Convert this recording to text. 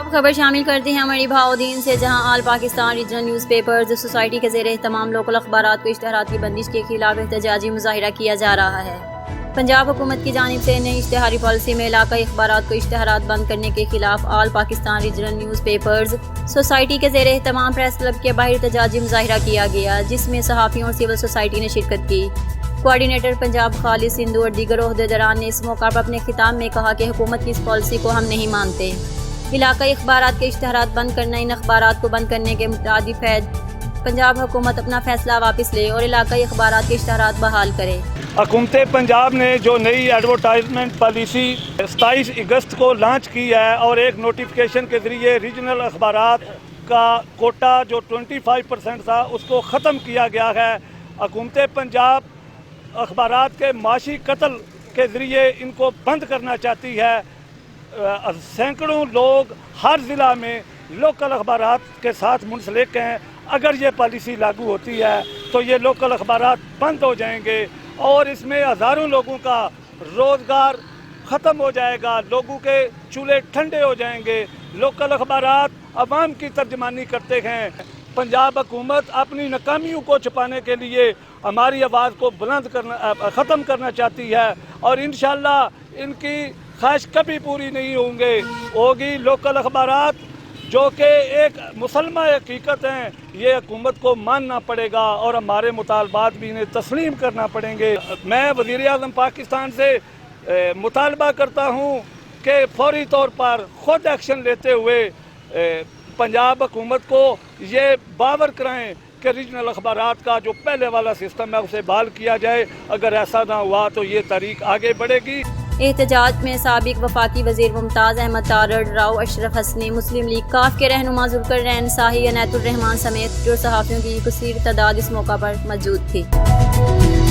अब खबर शामिल करते हैं हमारी भाउद्दीन से, जहां all Pakistan regional newspapers society के ज़ेरे तमाम लोकल अखबारात को इश्तहारात की बंदिश के खिलाफ एहतजाजी मुजाहिरा किया जा रहा है। पंजाब हुकूमत की जानिब से नई इश्तहारी पॉलिसी में इलाकाई अखबारात को इश्तहारात बंद करने के खिलाफ all Pakistan regional newspapers society के ज़ेरे तमाम प्रेस क्लब के बाहर एहतजाजी मुजाहिरा किया गया, जिसमें सहाफ़ियों और सिविल सोसाइटी ने शिरकत की। कोऑर्डिनेटर पंजाब खालिद सिंधु और दीगर ओहदेदारान ने इस मौका पर अपने खिताब में कहा कि हुकूमत की इस पॉलिसी को हम नहीं मानते। इलाकाई अखबारात के इश्तहारात बंद करना, इन अखबारात को बंद करने के मुताबिक है। पंजाब हुकूमत अपना फैसला वापस ले और इलाकाई अखबारात के इश्तहारात बहाल करे। हुकूमत पंजाब ने जो नई एडवर्टाइजमेंट पॉलिसी 27 अगस्त को लॉन्च की है और एक नोटिफिकेशन के ज़रिए रीजनल अखबारात का कोटा जो 25% था उसको ख़त्म किया गया है। हुकूमत पंजाब अखबारात के माशी कत्ल के ज़रिए इनको बंद करना चाहती है। सैकड़ों लोग हर ज़िला में लोकल अखबारात के साथ मुंसलिक हैं। अगर ये पॉलिसी लागू होती है तो ये लोकल अखबारात बंद हो जाएंगे और इसमें हज़ारों लोगों का रोज़गार ख़त्म हो जाएगा, लोगों के चूल्हे ठंडे हो जाएंगे। लोकल अखबारात अवाम की तर्जमानी करते हैं। पंजाब हुकूमत अपनी नाकामियों को छुपाने के लिए हमारी आवाज़ को बुलंद करना ख़त्म करना चाहती है और इंशाअल्लाह इनकी ख्वाहिश कभी पूरी नहीं होगी। लोकल अखबारात जो कि एक मुसलमा हकीकत हैं, ये हुकूमत को मानना पड़ेगा और हमारे मुतालबात भी इन्हें तस्लीम करना पड़ेंगे। मैं वज़ीर आज़म पाकिस्तान से मुतालबा करता हूँ कि फौरी तौर पर ख़ुद एक्शन लेते हुए पंजाब हुकूमत को ये बावर कराएँ कि रीजनल अखबारात का जो पहले वाला सिस्टम है उसे बहाल किया जाए। अगर ऐसा ना हुआ तो ये तारीख आगे बढ़ेगी। एहतजाज में साबिक वफाकी वज़ीर मुमताज़ अहमद तारड़, राव अशरफ हसनी, मुस्लिम लीग काफ के रहनुमा ज़ुल्फ़िकार रैन शाही, अनैतुर रहमान समेत जो सहाफ़ियों की कसीर तादाद इस मौका पर मौजूद थी।